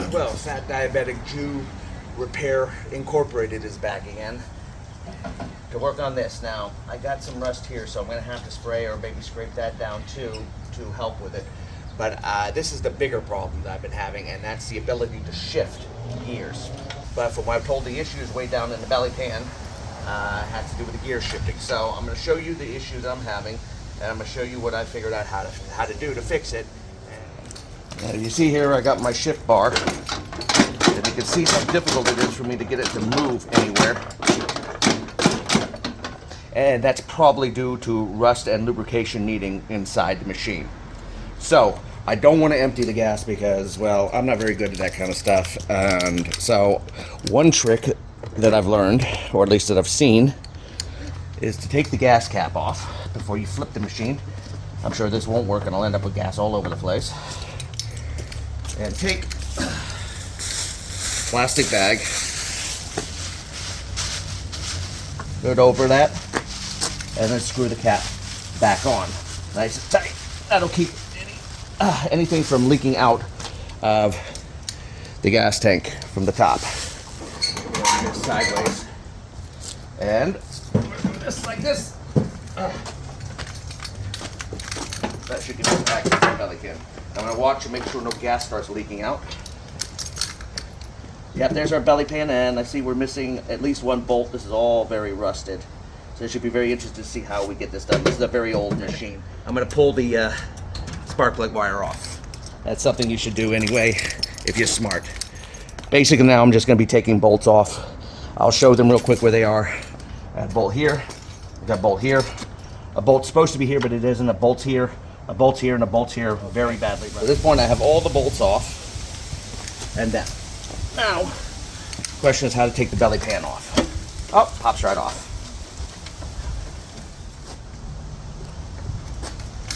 as well. Fat Diabetic Jew Repair Incorporated is back again to work on this. Now, I got some rust here, so I'm going to have to spray or maybe scrape that down too to help with it. But this is the bigger problem that I've been having, and that's the ability to shift gears. But from what I've told, the issue is way down in the belly pan. Has to do with the gear shifting. So I'm going to show you the issues I'm having, and I'm going to show you what I figured out how to do to fix it. Now, you see here, I got my shift bar, and you can see how difficult it is for me to get it to move anywhere. And that's probably due to rust and lubrication needing inside the machine. So I don't want to empty the gas because, well, I'm not very good at that kind of stuff. And so one trick that I've learned, or at least that I've seen, is to take the gas cap off before you flip the machine. I'm sure this won't work and I'll end up with gas all over the place. And take plastic bag, put it over that, and then screw the cap back on. Nice and tight. That'll keep anything from leaking out of the gas tank from the top. Sideways. And just like this. That should get us back to the belly can. I'm going to watch and make sure no gas starts leaking out. Yep, there's our belly pan, and I see we're missing at least one bolt. This is all very rusted. So it should be very interesting to see how we get this done. This is a very old machine. I'm going to pull the spark plug wire off. That's something you should do anyway if you're smart. Basically now I'm just going to be taking bolts off. I'll show them real quick where they are. A bolt here, I got a bolt here. A bolt's supposed to be here, but it isn't. A bolt's here, a bolt's here, and a bolt's here, very badly. At this point I have all the bolts off and down. Now, the question is how to take the belly pan off. Oh, pops right off.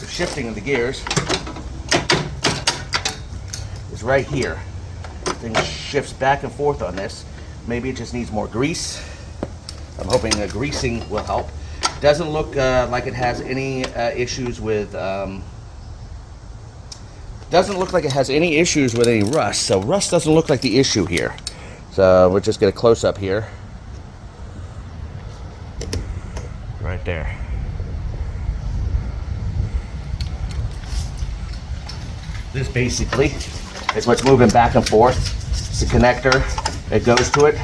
The shifting of the gears is right here. Thing shifts back and forth on this. Maybe it just needs more grease. I'm hoping the greasing will help. Doesn't look like it has any issues with doesn't look like it has any issues with any rust. So rust doesn't look like the issue here. So we'll just get a close up here. Right there. This basically is what's moving back and forth. It's the connector. It goes to it.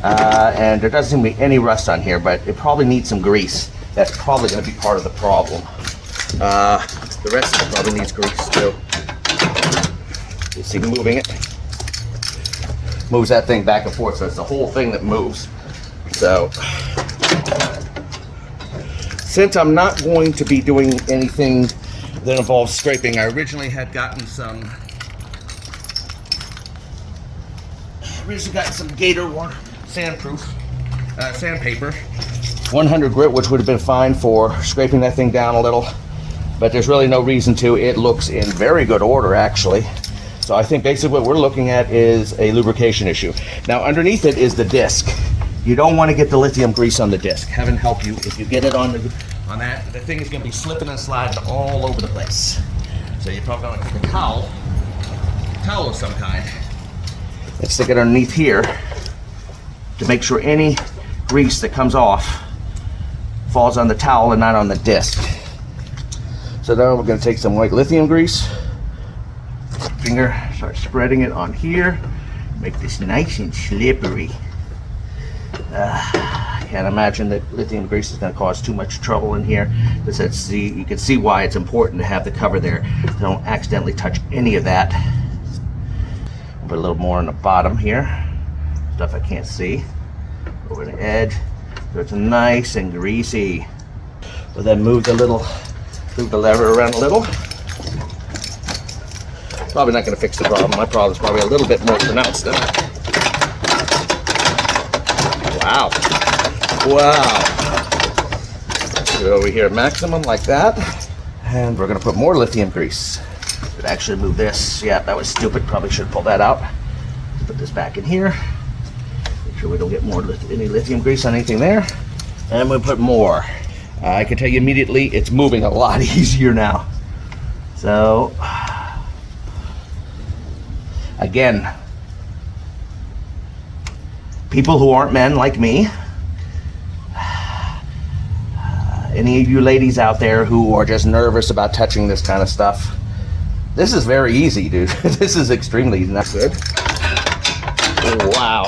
And there doesn't seem to be any rust on here, but it probably needs some grease. That's probably going to be part of the problem. The rest of it probably needs grease too. You see moving it? Moves that thing back and forth, so it's the whole thing that moves. So, since I'm not going to be doing anything that involves scraping, I originally had gotten some Gator sandpaper, 100 grit, which would have been fine for scraping that thing down a little, but there's really no reason to. It looks in very good order, actually. So I think basically what we're looking at is a lubrication issue. Now underneath it is the disc. You don't want to get the lithium grease on the disc. Heaven help you if you get it on that. The thing is going to be slipping and sliding all over the place. So you're probably going to take a towel of some kind, and stick it underneath here to make sure any grease that comes off falls on the towel and not on the disc. So now we're going to take some white lithium grease, finger, start spreading it on here, make this nice and slippery. I can't imagine that lithium grease is going to cause too much trouble in here. You can see why it's important to have the cover there. Don't accidentally touch any of that. Put a little more on the bottom here, stuff I can't see, over the edge, so it's nice and greasy. We'll then move the lever around a little. Probably not going to fix the problem. My problem is probably a little bit more pronounced than that. Wow. Go over here, maximum like that, and we're going to put more lithium grease. Could actually move this. Yeah, that was stupid. Probably should have pulled that out. Put this back in here. Make sure we don't get any lithium grease on anything there. And we'll put more. I can tell you immediately it's moving a lot easier now. So Again, people who aren't men like me, any of you ladies out there who are just nervous about touching this kind of stuff, this is very easy, dude. This is extremely easy. Not good. Wow.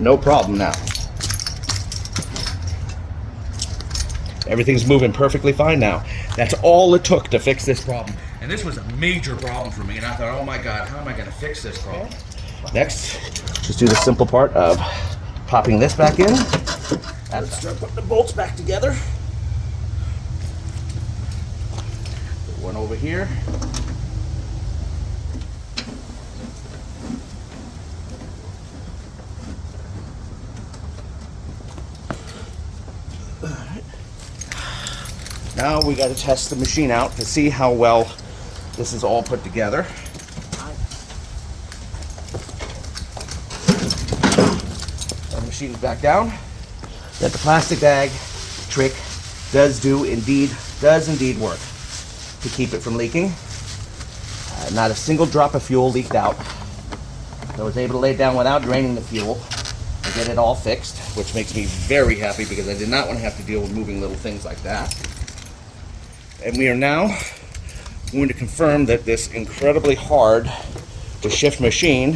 No problem now. Everything's moving perfectly fine now. That's all it took to fix this problem. And this was a major problem for me, and I thought, oh my God, how am I gonna fix this problem? Next, just do the simple part of popping this back in. And start putting the bolts back together. Put one over here. Now we got to test the machine out to see how well this is all put together. Our machine's back down. That the plastic bag trick does indeed work to keep it from leaking. Not a single drop of fuel leaked out. So I was able to lay it down without draining the fuel and get it all fixed, which makes me very happy because I did not want to have to deal with moving little things like that. And we are now going to confirm that this incredibly hard to shift machine,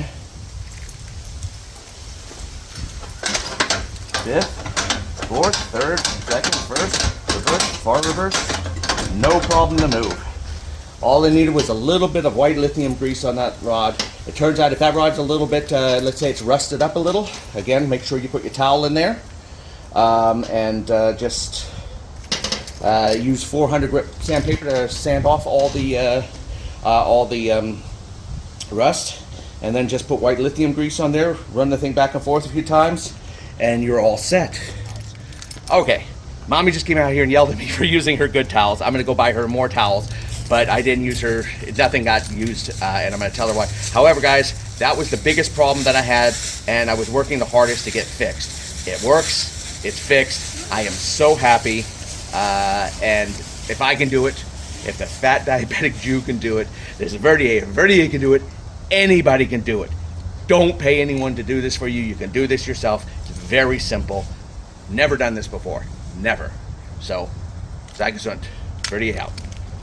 fifth, fourth, third, second, first, reverse, far reverse, no problem to move. All I needed was a little bit of white lithium grease on that rod. It turns out if that rod's a little bit, let's say it's rusted up a little, again, make sure you put your towel in there and just use 400 grit sandpaper to sand off all the rust, and then just put white lithium grease on there, run the thing back and forth a few times, and you're all set. Okay, Mommy just came out here and yelled at me for using her good towels. I'm gonna go buy her more towels, but I didn't use her, nothing got used, and I'm gonna tell her why. However, guys, that was the biggest problem that I had, and I was working the hardest to get fixed. It works, it's fixed, I am so happy. And if I can do it, if the fat diabetic Jew can do it, there's a Verdier can do it, anybody can do it. Don't pay anyone to do this for you. You can do this yourself. It's very simple. Never done this before. Never. So, sei gesund. Verdier out.